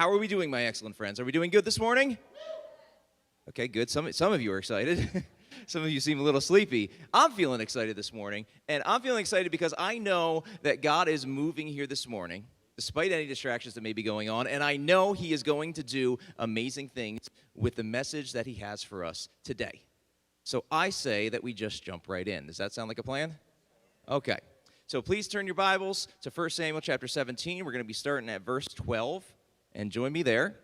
How are we doing, my excellent friends? Are we doing good this morning? Okay, good. Some of you are excited. Some of you seem a little sleepy. I'm feeling excited this morning, and I'm feeling excited because I know that God is moving here this morning, despite any distractions that may be going on, and I know He is going to do amazing things with the message that He has for us today. So I say that we just jump right in. Does that sound like a plan? Okay. So please turn your Bibles to 1 Samuel chapter 17. We're going to be starting at verse 12, and join me there.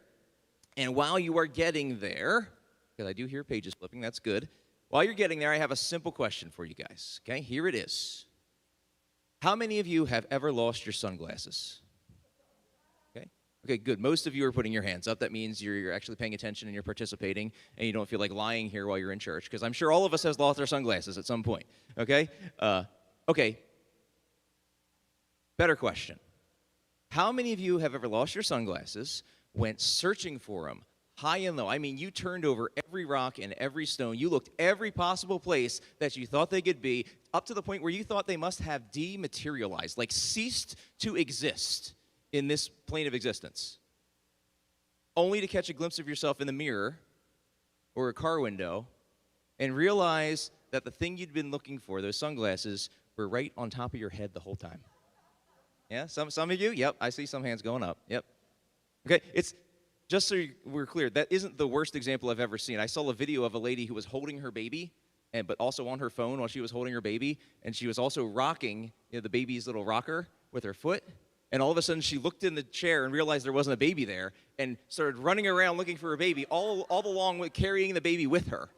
And while you are getting there, because I do hear pages flipping, that's good. While you're getting there, I have a simple question for you guys. Okay, here it is. How many of you have ever lost your sunglasses? Okay, good. Most of you are putting your hands up. That means you're actually paying attention and you're participating, and you don't feel like lying here while you're in church, because I'm sure all of us has lost our sunglasses at some point. Okay? Okay. Better question. How many of you have ever lost your sunglasses, went searching for them, high and low? I mean, you turned over every rock and every stone. You looked every possible place that you thought they could be, up to the point where you thought they must have dematerialized, like ceased to exist in this plane of existence, only to catch a glimpse of yourself in the mirror or a car window and realize that the thing you'd been looking for, those sunglasses, were right on top of your head the whole time. Yeah, some of you? Yep, I see some hands going up. Yep. Okay, it's just so we're clear, that isn't the worst example I've ever seen. I saw a video of a lady who was holding her baby, but also on her phone while she was holding her baby, and she was also rocking the baby's little rocker with her foot. And all of a sudden, she looked in the chair and realized there wasn't a baby there and started running around looking for her baby, all along with carrying the baby with her.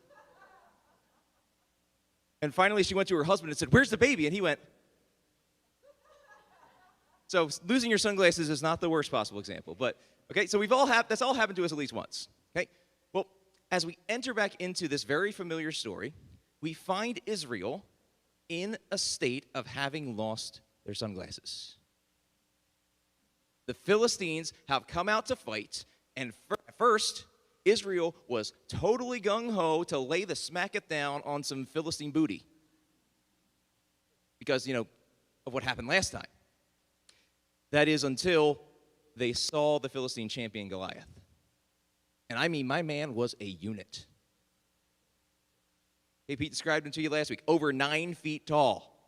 And finally, she went to her husband and said, "Where's the baby?" And he went. So losing your sunglasses is not the worst possible example. But, okay, so that's all happened to us at least once. Okay? Well, as we enter back into this very familiar story, we find Israel in a state of having lost their sunglasses. The Philistines have come out to fight, and first, Israel was totally gung-ho to lay the smack it down on some Philistine booty because, of what happened last time. That is until they saw the Philistine champion Goliath. And I mean, my man was a unit. Hey, Pete described him to you last week, over 9 feet tall.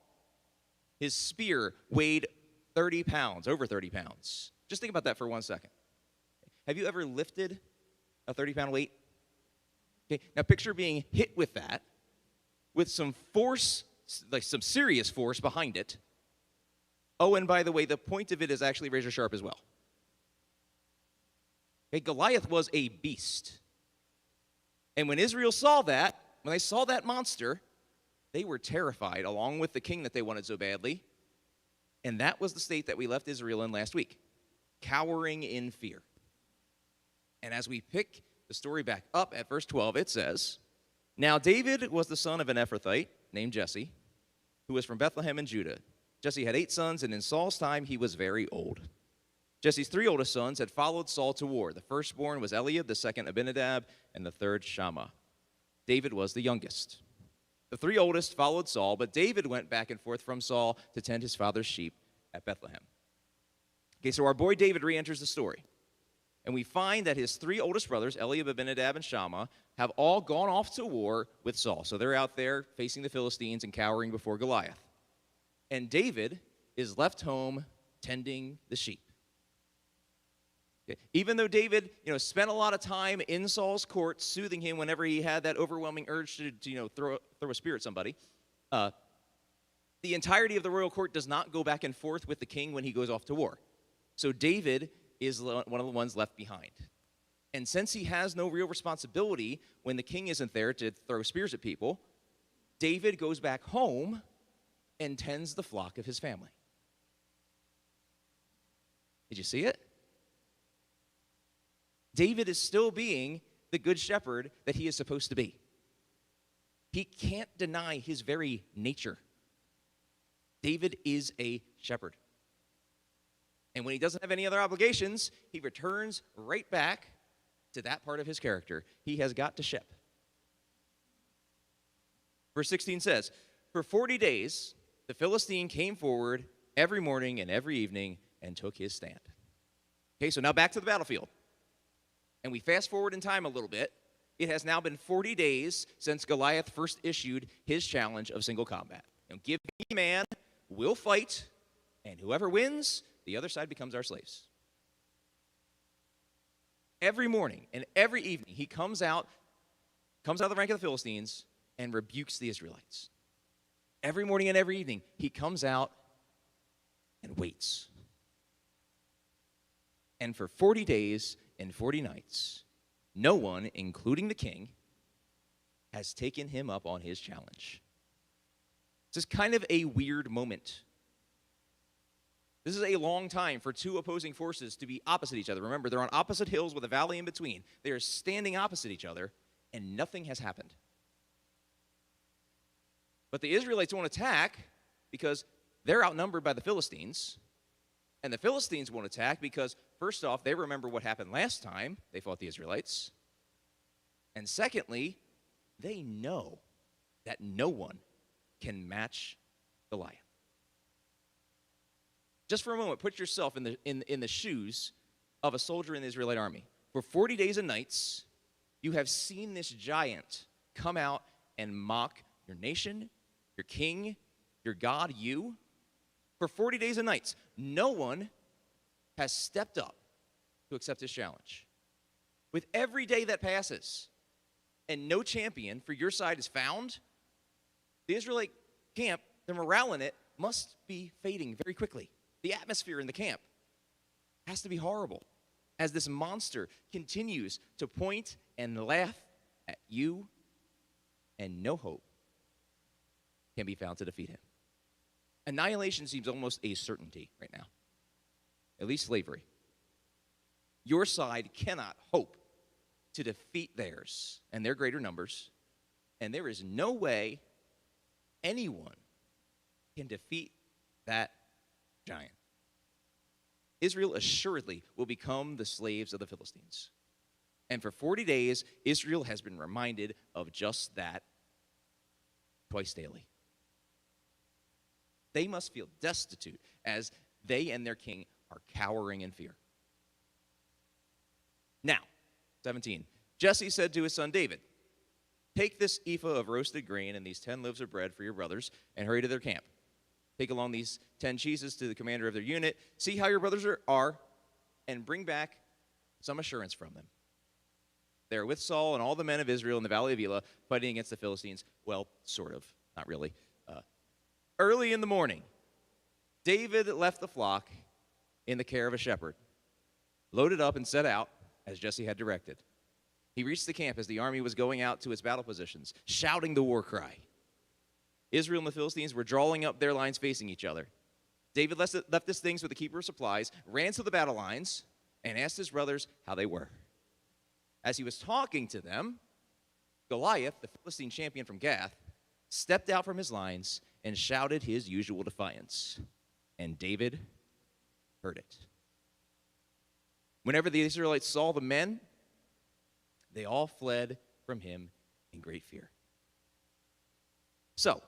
His spear weighed 30 pounds, over 30 pounds. Just think about that for 1 second. Have you ever lifted a 30-pound weight? Okay, now picture being hit with that, with some force, like some serious force behind it. Oh, and by the way, the point of it is actually razor sharp as well. Okay, Goliath was a beast. And when Israel saw that, when they saw that monster, they were terrified, along with the king that they wanted so badly. And that was the state that we left Israel in last week, cowering in fear. And as we pick the story back up at verse 12, it says, "Now David was the son of an Ephrathite named Jesse, who was from Bethlehem in Judah. Jesse had 8 sons, and in Saul's time he was very old. Jesse's 3 oldest sons had followed Saul to war. The firstborn was Eliab, the second Abinadab, and the third Shammah. David was the youngest. The 3 oldest followed Saul, but David went back and forth from Saul to tend his father's sheep at Bethlehem." Okay, so our boy David re-enters the story. And we find that his 3 oldest brothers, Eliab, Abinadab, and Shammah, have all gone off to war with Saul. So they're out there facing the Philistines and cowering before Goliath. And David is left home tending the sheep. Okay. Even though David, spent a lot of time in Saul's court soothing him whenever he had that overwhelming urge to throw a spear at somebody, the entirety of the royal court does not go back and forth with the king when he goes off to war. So David is one of the ones left behind. And since he has no real responsibility when the king isn't there to throw spears at people, David goes back home and tends the flock of his family. Did you see it? David is still being the good shepherd that he is supposed to be. He can't deny his very nature. David is a shepherd. And when he doesn't have any other obligations, he returns right back to that part of his character. He has got to shep. Verse 16 says, "For 40 days the Philistine came forward every morning and every evening and took his stand." Okay, so now back to the battlefield. And we fast forward in time a little bit. It has now been 40 days since Goliath first issued his challenge of single combat. Give me a man, we'll fight, and whoever wins, the other side becomes our slaves. Every morning and every evening, he comes out of the rank of the Philistines and rebukes the Israelites. Every morning and every evening, he comes out and waits. And for 40 days and 40 nights, no one, including the king, has taken him up on his challenge. This is kind of a weird moment. This is a long time for two opposing forces to be opposite each other. Remember, they're on opposite hills with a valley in between. They are standing opposite each other, and nothing has happened. But the Israelites won't attack because they're outnumbered by the Philistines. And the Philistines won't attack because, first off, they remember what happened last time they fought the Israelites. And secondly, they know that no one can match Goliath. Just for a moment, put yourself in the shoes of a soldier in the Israelite army. For 40 days and nights, you have seen this giant come out and mock your nation, your king, your God, you. For 40 days and nights, no one has stepped up to accept his challenge. With every day that passes and no champion for your side is found, the Israelite camp, the morale in it, must be fading very quickly. The atmosphere in the camp has to be horrible as this monster continues to point and laugh at you, and no hope can be found to defeat him. Annihilation seems almost a certainty right now, at least slavery. Your side cannot hope to defeat theirs and their greater numbers, and there is no way anyone can defeat that giant. Israel assuredly will become the slaves of the Philistines. And for 40 days, Israel has been reminded of just that twice daily. They must feel destitute as they and their king are cowering in fear. Now, 17, Jesse said to his son David, "Take this ephah of roasted grain and these 10 loaves of bread for your brothers and hurry to their camp. Take along these 10 cheeses to the commander of their unit. See how your brothers are, and bring back some assurance from them. They are with Saul and all the men of Israel in the valley of Elah fighting against the Philistines." Well, sort of, not really. Early in the morning, David left the flock in the care of a shepherd, loaded up and set out as Jesse had directed. He reached the camp as the army was going out to its battle positions, shouting the war cry. Israel and the Philistines were drawing up their lines facing each other. David left his things with the keeper of supplies, ran to the battle lines, and asked his brothers how they were. As he was talking to them, Goliath, the Philistine champion from Gath, stepped out from his lines and shouted his usual defiance. And David heard it. Whenever the Israelites saw the men, they all fled from him in great fear. So,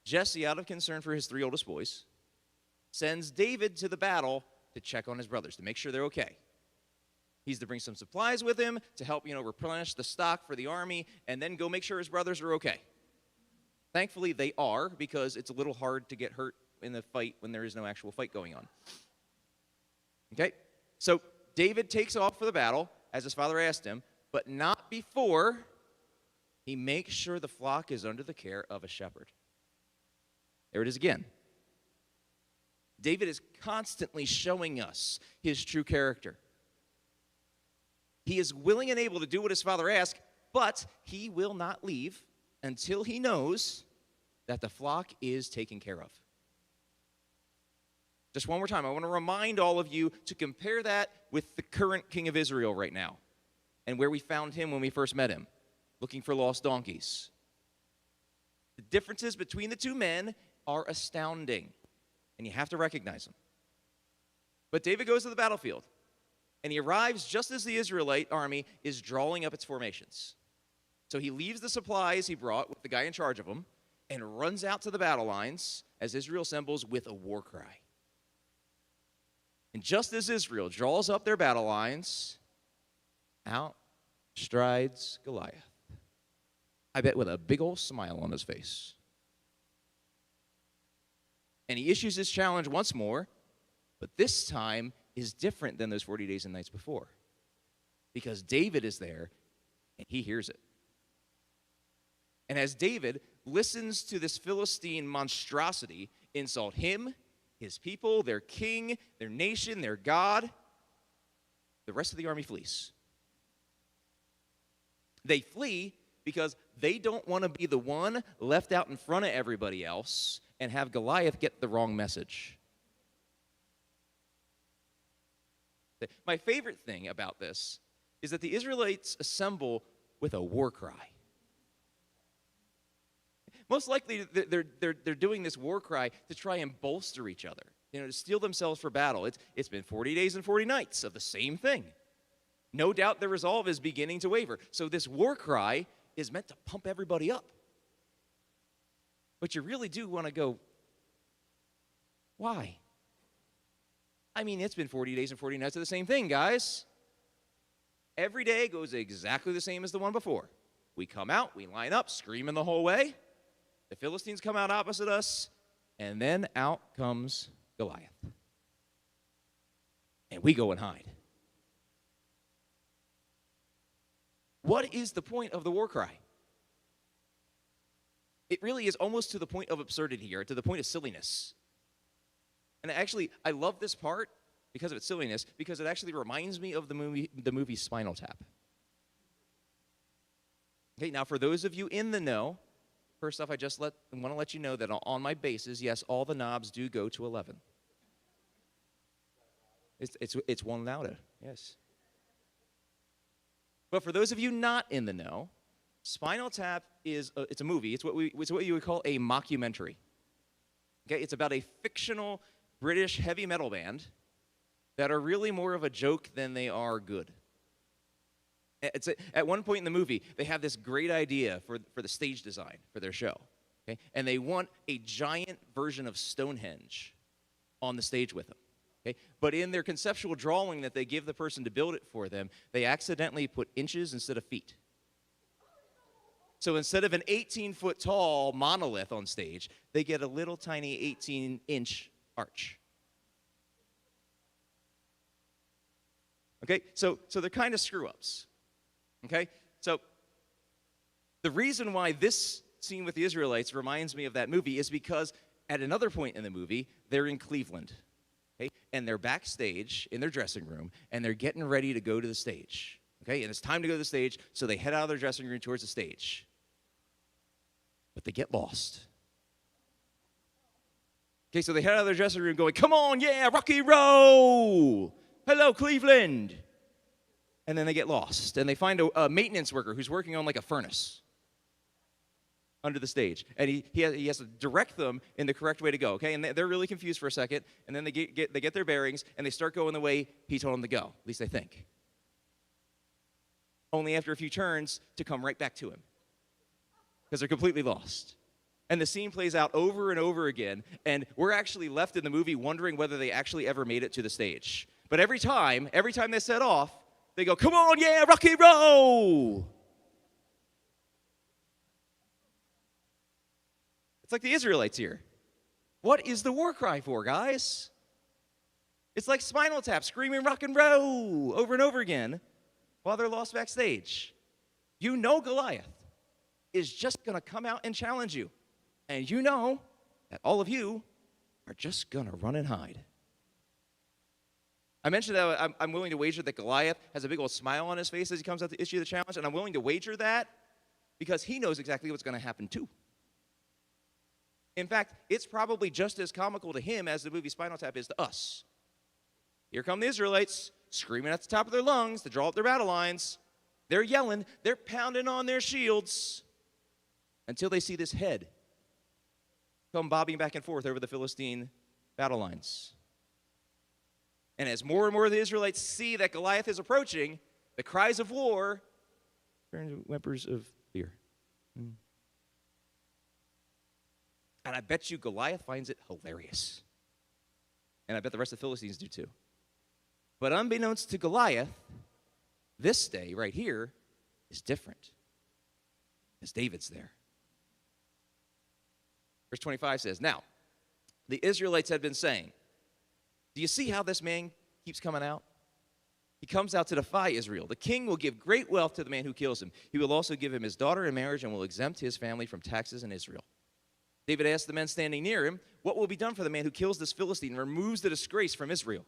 Jesse, out of concern for his 3 oldest boys, sends David to the battle to check on his brothers, to make sure they're okay. He's to bring some supplies with him to help, replenish the stock for the army, and then go make sure his brothers are okay. Thankfully, they are, because it's a little hard to get hurt in the fight when there is no actual fight going on. Okay? So, David takes off for the battle, as his father asked him, but not before he makes sure the flock is under the care of a shepherd. There it is again. David is constantly showing us his true character. He is willing and able to do what his father asked, but he will not leave until he knows that the flock is taken care of. Just one more time, I want to remind all of you to compare that with the current king of Israel right now and where we found him when we first met him, looking for lost donkeys. The differences between the two men are astounding, and you have to recognize them. But David goes to the battlefield, and he arrives just as the Israelite army is drawing up its formations. So he leaves the supplies he brought with the guy in charge of them and runs out to the battle lines as Israel assembles with a war cry. And just as Israel draws up their battle lines, out strides Goliath. I bet with a big old smile on his face. And he issues his challenge once more, but this time is different than those 40 days and nights before. Because David is there, and he hears it. And as David listens to this Philistine monstrosity insult him, his people, their king, their nation, their God, the rest of the army flees. They flee because they don't want to be the one left out in front of everybody else and have Goliath get the wrong message. My favorite thing about this is that the Israelites assemble with a war cry. Most likely, they're doing this war cry to try and bolster each other, to steel themselves for battle. It's been 40 days and 40 nights of the same thing. No doubt their resolve is beginning to waver. So this war cry is meant to pump everybody up. But you really do want to go, why? I mean, it's been 40 days and 40 nights of the same thing, guys. Every day goes exactly the same as the one before. We come out, we line up, screaming the whole way. The Philistines come out opposite us, and then out comes Goliath. And we go and hide. What is the point of the war cry? It really is almost to the point of absurdity here, to the point of silliness. And actually, I love this part because of its silliness, because it actually reminds me of the movie Spinal Tap. Okay, now for those of you in the know, first off, I want to let you know that on my bases, yes, all the knobs do go to 11. It's one louder, yes. But for those of you not in the know, Spinal Tap it's a movie. It's what you would call a mockumentary. Okay, it's about a fictional British heavy metal band that are really more of a joke than they are good. At one point in the movie, they have this great idea for the stage design for their show. Okay? And they want a giant version of Stonehenge on the stage with them. Okay? But in their conceptual drawing that they give the person to build it for them, they accidentally put inches instead of feet. So instead of an 18-foot tall monolith on stage, they get a little tiny 18-inch arch. Okay, so they're kind of screw-ups. Okay, so the reason why this scene with the Israelites reminds me of that movie is because at another point in the movie, they're in Cleveland. Okay, and they're backstage in their dressing room, and they're getting ready to go to the stage. Okay, and it's time to go to the stage, so they head out of their dressing room towards the stage. But they get lost. Okay, so they head out of their dressing room going, come on, yeah, Rocky Road! Hello, Cleveland! And then they get lost, and they find a maintenance worker who's working on like a furnace under the stage. And he has to direct them in the correct way to go, okay? And they're really confused for a second, and then they get their bearings, and they start going the way he told them to go, at least they think. Only after a few turns to come right back to him, because they're completely lost. And the scene plays out over and over again, and we're actually left in the movie wondering whether they actually ever made it to the stage. But every time they set off, they go, come on, yeah, Rocky Road! It's like the Israelites here. What is the war cry for, guys? It's like Spinal Tap screaming rock and roll over and over again while they're lost backstage. You know Goliath is just going to come out and challenge you. And you know that all of you are just going to run and hide. I mentioned that I'm willing to wager that Goliath has a big old smile on his face as he comes out to issue the challenge, and I'm willing to wager that because he knows exactly what's going to happen too. In fact, it's probably just as comical to him as the movie Spinal Tap is to us. Here come the Israelites, screaming at the top of their lungs to draw up their battle lines. They're yelling, they're pounding on their shields until they see this head come bobbing back and forth over the Philistine battle lines. And as more and more of the Israelites see that Goliath is approaching, the cries of war turn to whimpers of fear. And I bet you Goliath finds it hilarious. And I bet the rest of the Philistines do too. But unbeknownst to Goliath, This day right here is different because David's there. Verse 25 says, now, the Israelites had been saying, do you see how this man keeps coming out? He comes out to defy Israel. The king will give great wealth to the man who kills him. He will also give him his daughter in marriage and will exempt his family from taxes in Israel. David asked the men standing near him, what will be done for the man who kills this Philistine and removes the disgrace from Israel?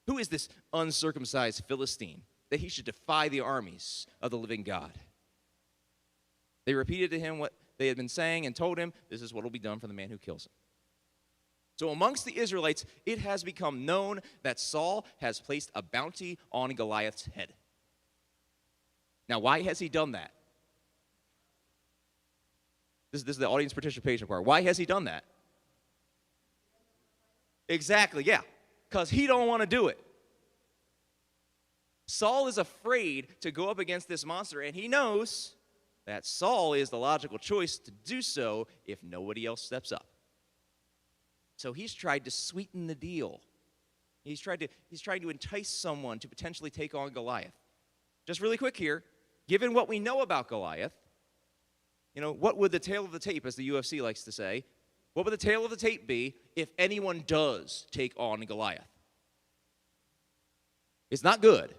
Who is this uncircumcised Philistine that he should defy the armies of the living God? They repeated to him what they had been saying and told him, this is what will be done for the man who kills him. So amongst the Israelites, it has become known that Saul has placed a bounty on Goliath's head. Now, why has he done that? This is the audience participation part. Why has he done that? Exactly, yeah. Because he don't want to do it. Saul is afraid to go up against this monster, and he knows that Saul is the logical choice to do so if nobody else steps up. So he's tried to sweeten the deal. He's tried to entice someone to potentially take on Goliath. Just really quick here, given what we know about Goliath, what would the tail of the tape, as the UFC likes to say, what would the tail of the tape be if anyone does take on Goliath? It's not good.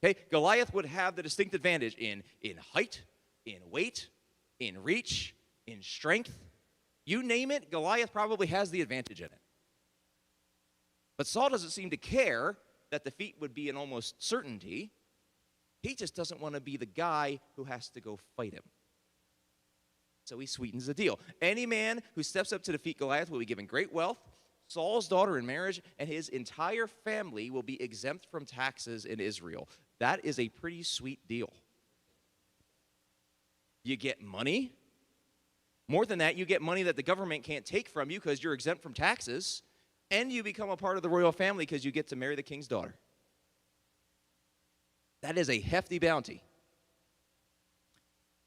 Okay, Goliath would have the distinct advantage in height, in weight, in reach, in strength. You name it, Goliath probably has the advantage in it. But Saul doesn't seem to care that defeat would be an almost certainty. He just doesn't want to be the guy who has to go fight him. So he sweetens the deal. Any man who steps up to defeat Goliath will be given great wealth, Saul's daughter in marriage, and his entire family will be exempt from taxes in Israel. That is a pretty sweet deal. You get money. More than that, you get money that the government can't take from you because you're exempt from taxes, and you become a part of the royal family because you get to marry the king's daughter. That is a hefty bounty.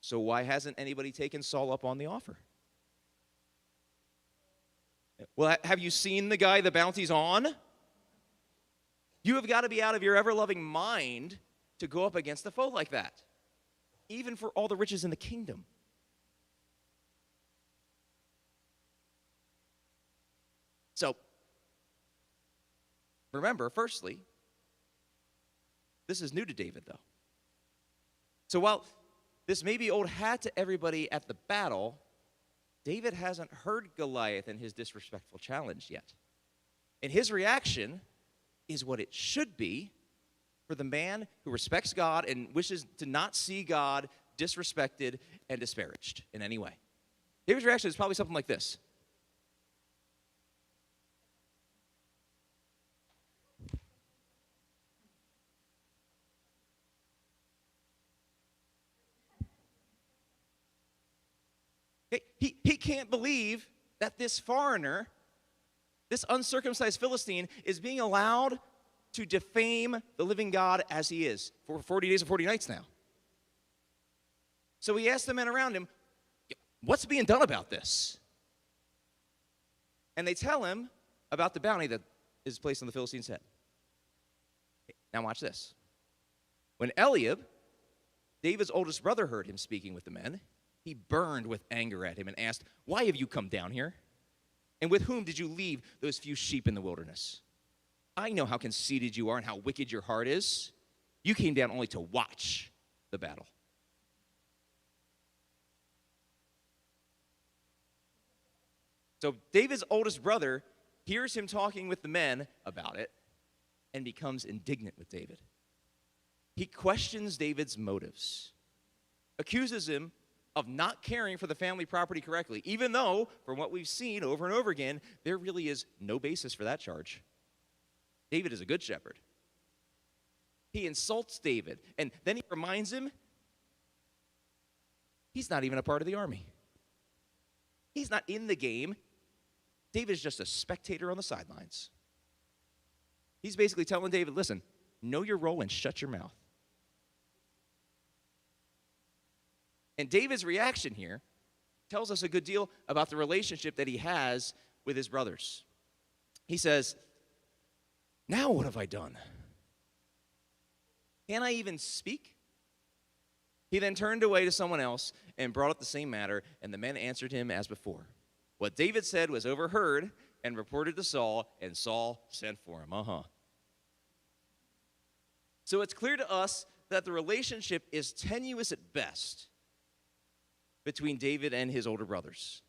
So why hasn't anybody taken Saul up on the offer? Well, have you seen the guy the bounty's on? You have got to be out of your ever-loving mind to go up against a foe like that, even for all the riches in the kingdom. So, remember, firstly, this is new to David, though. So while this may be old hat to everybody at the battle, David hasn't heard Goliath and his disrespectful challenge yet. And his reaction is what it should be for the man who respects God and wishes to not see God disrespected and disparaged in any way. David's reaction is probably something like this. He can't believe that this foreigner, this uncircumcised Philistine, is being allowed to defame the living God as he is for 40 days and 40 nights now. So he asks the men around him, what's being done about this? And they tell him about the bounty that is placed on the Philistine's head. Now watch this. When Eliab, David's oldest brother, heard him speaking with the men, he burned with anger at him and asked, why have you come down here? And with whom did you leave those few sheep in the wilderness? I know how conceited you are and how wicked your heart is. You came down only to watch the battle. So David's oldest brother hears him talking with the men about it and becomes indignant with David. He questions David's motives, accuses him of not caring for the family property correctly, even though, from what we've seen over and over again, there really is no basis for that charge. David is a good shepherd. He insults David, and then he reminds him he's not even a part of the army. He's not in the game. David is just a spectator on the sidelines. He's basically telling David, listen, know your role and shut your mouth. And David's reaction here tells us a good deal about the relationship that he has with his brothers. He says, now what have I done? Can I even speak? He then turned away to someone else and brought up the same matter, and the men answered him as before. What David said was overheard and reported to Saul, and Saul sent for him. So it's clear to us that the relationship is tenuous at best between David and his older brothers.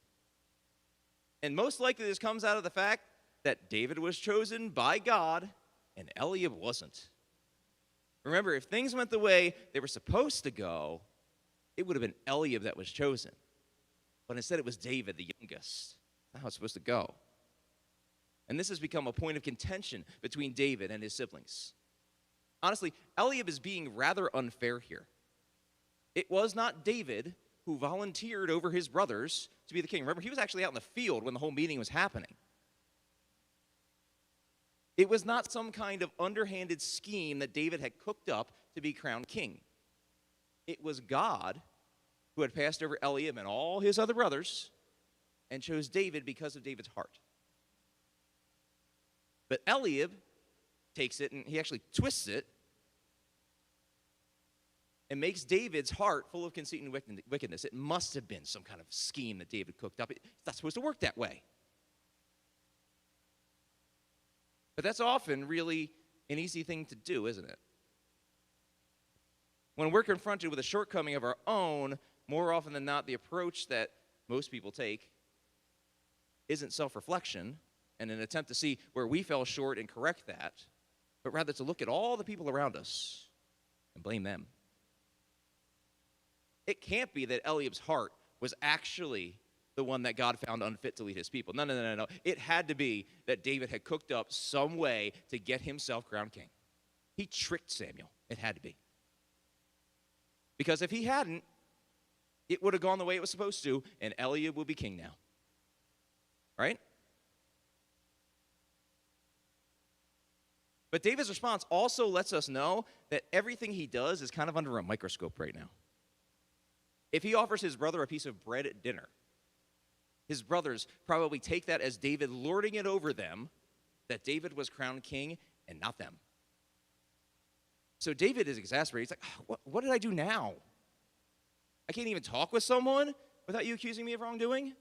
And most likely this comes out of the fact that David was chosen by God and Eliab wasn't. Remember, if things went the way they were supposed to go, it would have been Eliab that was chosen. But instead it was David, the youngest. That's how it's supposed to go. And this has become a point of contention between David and his siblings. Honestly, Eliab is being rather unfair here. It was not David who volunteered over his brothers to be the king. Remember, he was actually out in the field when the whole meeting was happening. It was not some kind of underhanded scheme that David had cooked up to be crowned king. It was God who had passed over Eliab and all his other brothers and chose David because of David's heart. But Eliab takes it and he actually twists it and makes David's heart full of conceit and wickedness. It must have been some kind of scheme that David cooked up. It's not supposed to work that way. But that's often really an easy thing to do, isn't it? When we're confronted with a shortcoming of our own, more often than not, the approach that most people take isn't self-reflection and an attempt to see where we fell short and correct that, but rather to look at all the people around us and blame them. It can't be that Eliab's heart was actually the one that God found unfit to lead his people. No. It had to be that David had cooked up some way to get himself crowned king. He tricked Samuel. It had to be. Because if he hadn't, it would have gone the way it was supposed to, and Eliab would be king now. Right? But David's response also lets us know that everything he does is kind of under a microscope right now. If he offers his brother a piece of bread at dinner, his brothers probably take that as David lording it over them, that David was crowned king and not them. So David is exasperated. He's like, what did I do now? I can't even talk with someone without you accusing me of wrongdoing?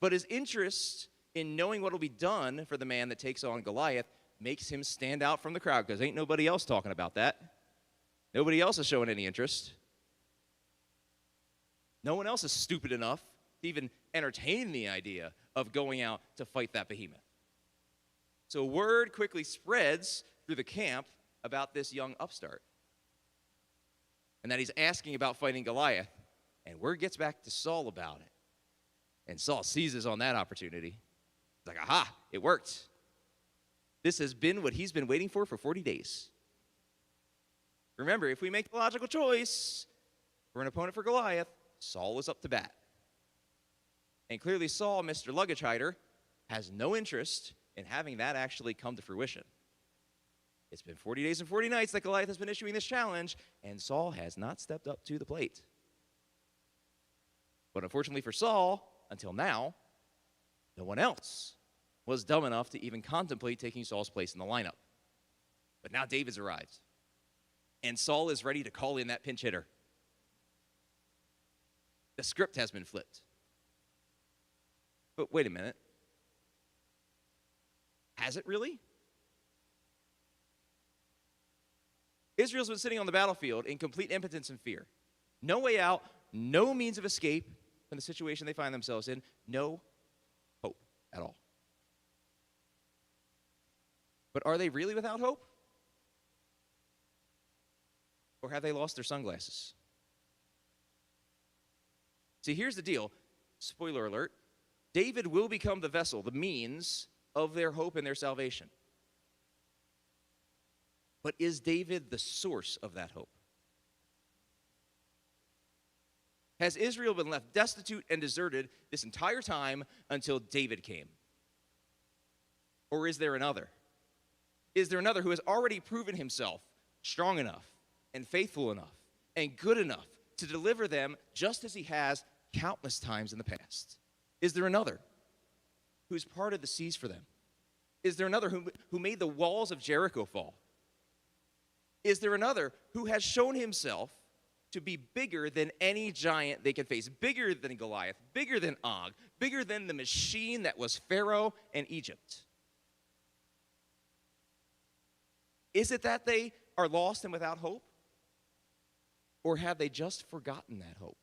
But his interest in knowing what will be done for the man that takes on Goliath makes him stand out from the crowd, because ain't nobody else talking about that. Nobody else is showing any interest. No one else is stupid enough to even entertain the idea of going out to fight that behemoth. So word quickly spreads through the camp about this young upstart, and that he's asking about fighting Goliath. And word gets back to Saul about it. And Saul seizes on that opportunity. He's like, aha, it worked. This has been what he's been waiting for 40 days. Remember, if we make the logical choice for an opponent for Goliath, Saul is up to bat. And clearly Saul, Mr. Luggage Hider, has no interest in having that actually come to fruition. It's been 40 days and 40 nights that Goliath has been issuing this challenge, and Saul has not stepped up to the plate. But unfortunately for Saul, until now, no one else was dumb enough to even contemplate taking Saul's place in the lineup. But now David's arrived, and Saul is ready to call in that pinch hitter. The script has been flipped. But wait a minute. Has it really? Israel's been sitting on the battlefield in complete impotence and fear. No way out, no means of escape from the situation they find themselves in, no hope at all. But are they really without hope? Or have they lost their sunglasses? See, here's the deal. Spoiler alert. David will become the vessel, the means of their hope and their salvation. But is David the source of that hope? Has Israel been left destitute and deserted this entire time until David came? Or is there another? Is there another who has already proven himself strong enough and faithful enough and good enough to deliver them just as he has countless times in the past? Is there another who's parted the seas for them? Is there another who made the walls of Jericho fall? is there another who has shown himself to be bigger than any giant they could face, bigger than Goliath, bigger than Og, bigger than the machine that was Pharaoh and Egypt? Is it that they are lost and without hope? Or have they just forgotten that hope?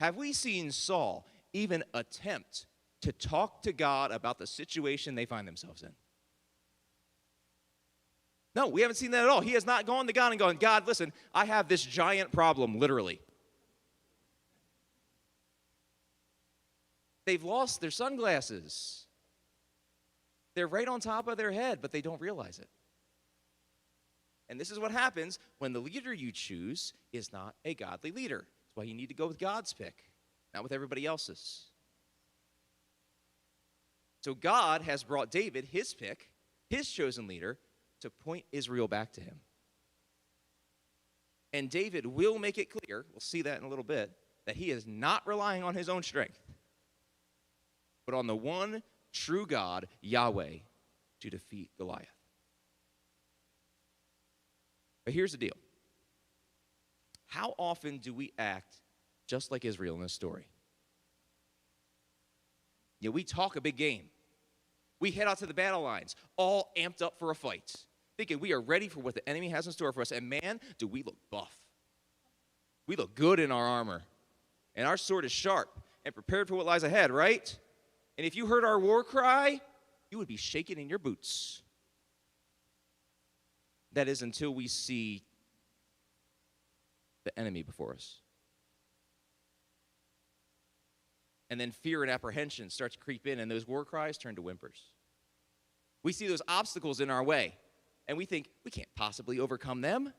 Have we seen Saul even attempt to talk to God about the situation they find themselves in? No, we haven't seen that at all. He has not gone to God and gone, God, listen, I have this giant problem, literally. They've lost their sunglasses. They're right on top of their head, but they don't realize it. And this is what happens when the leader you choose is not a godly leader. That's why you need to go with God's pick, not with everybody else's. So God has brought David, his pick, his chosen leader, to point Israel back to him. And David will make it clear, we'll see that in a little bit, that he is not relying on his own strength, but on the one true God, Yahweh, to defeat Goliath. But here's the deal. How often do we act just like Israel in this story? You know, we talk a big game. We head out to the battle lines, all amped up for a fight, thinking we are ready for what the enemy has in store for us. And man, do we look buff. We look good in our armor. And our sword is sharp and prepared for what lies ahead, right? And if you heard our war cry, you would be shaking in your boots. That is until we see the enemy before us. And then fear and apprehension start to creep in, and those war cries turn to whimpers. We see those obstacles in our way, and we think, we can't possibly overcome them.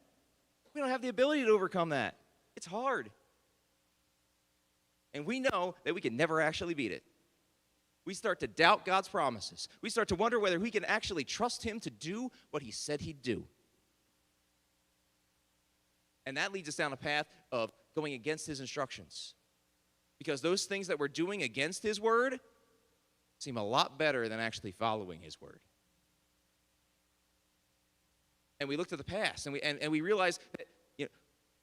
We don't have the ability to overcome that. It's hard. And we know that we can never actually beat it. We start to doubt God's promises. We start to wonder whether we can actually trust him to do what he said he'd do. And that leads us down a path of going against his instructions. Because those things that we're doing against his word seem a lot better than actually following his word. And we look to the past, and we realize that, you know,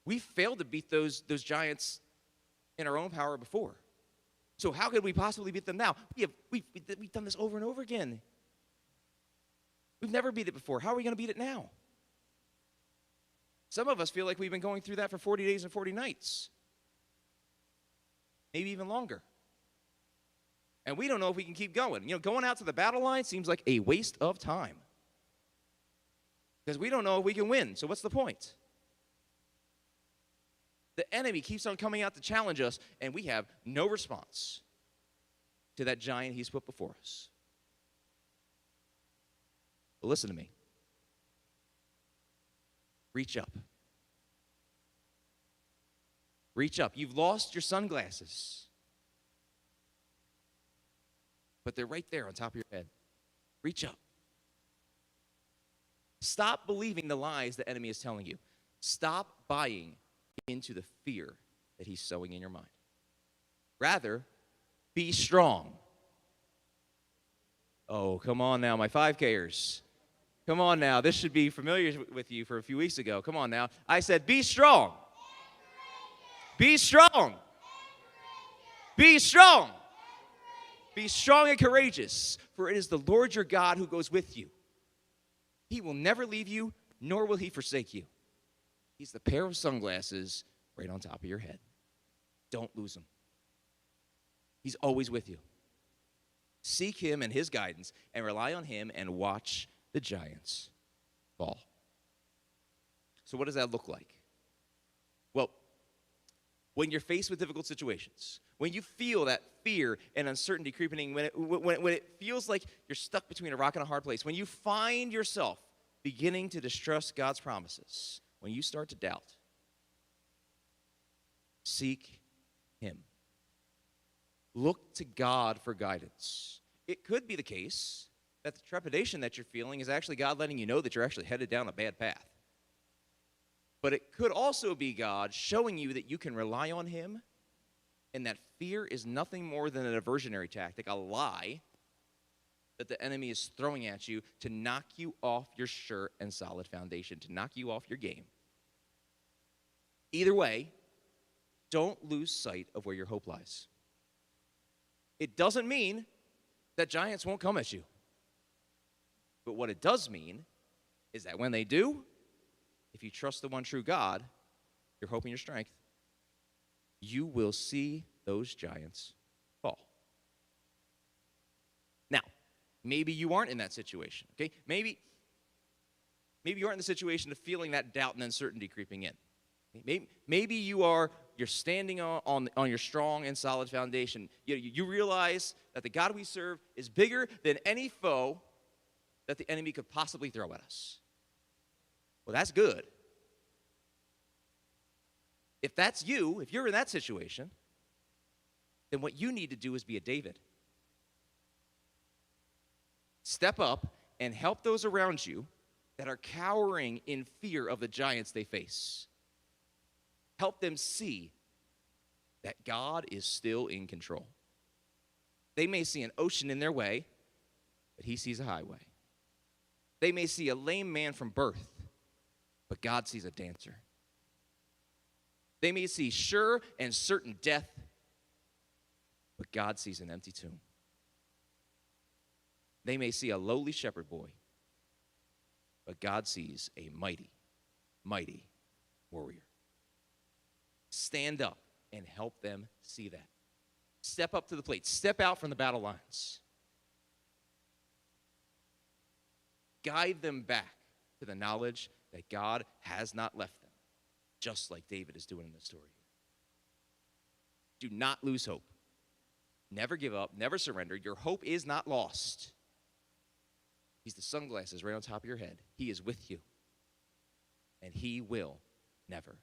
we failed to beat those giants in our own power before. So how could we possibly beat them now? We've done this over and over again. We've never beat it before. How are we going to beat it now? Some of us feel like we've been going through that for 40 days and 40 nights. Maybe even longer. And we don't know if we can keep going. You know, going out to the battle line seems like a waste of time. Because we don't know if we can win. So what's the point? The enemy keeps on coming out to challenge us, and we have no response to that giant he's put before us. But listen to me. Reach up. Reach up. You've lost your sunglasses, but they're right there on top of your head. Reach up. Stop believing the lies the enemy is telling you. Stop buying into the fear that he's sowing in your mind. Rather, be strong. Oh, come on now, my 5Kers. Come on now. This should be familiar with you for a few weeks ago. Come on now. I said, be strong. Be strong. Be strong. Be strong and courageous, for it is the Lord your God who goes with you. He will never leave you, nor will he forsake you. He's the pair of sunglasses right on top of your head. Don't lose him. He's always with you. Seek him and his guidance and rely on him and watch the giants fall. So what does that look like? Well, when you're faced with difficult situations, when you feel that fear and uncertainty creeping in, when it feels like you're stuck between a rock and a hard place, when you find yourself beginning to distrust God's promises, when you start to doubt, seek him. Look to God for guidance. It could be the case that the trepidation that you're feeling is actually God letting you know that you're actually headed down a bad path. But it could also be God showing you that you can rely on him and that fear is nothing more than a diversionary tactic, a lie, that the enemy is throwing at you to knock you off your sure and solid foundation, to knock you off your game. Either way, don't lose sight of where your hope lies. It doesn't mean that giants won't come at you. But what it does mean is that when they do, if you trust the one true God, your hope and your strength, you will see those giants fall. Now, maybe you aren't in that situation, okay? Maybe you aren't in the situation of feeling that doubt and uncertainty creeping in. Maybe you're standing on your strong and solid foundation. You realize that the God we serve is bigger than any foe that the enemy could possibly throw at us. Well, that's good. If that's you, if you're in that situation, then what you need to do is be a David. Step up and help those around you that are cowering in fear of the giants they face. Help them see that God is still in control. They may see an ocean in their way, but he sees a highway. They may see a lame man from birth, but God sees a dancer. They may see sure and certain death, but God sees an empty tomb. They may see a lowly shepherd boy, but God sees a mighty, mighty warrior. Stand up and help them see that. Step up to the plate. Step out from the battle lines. Guide them back to the knowledge that God has not left them, just like David is doing in this story. Do not lose hope. Never give up. Never surrender. Your hope is not lost. He's the sunglasses right on top of your head. He is with you, and he will never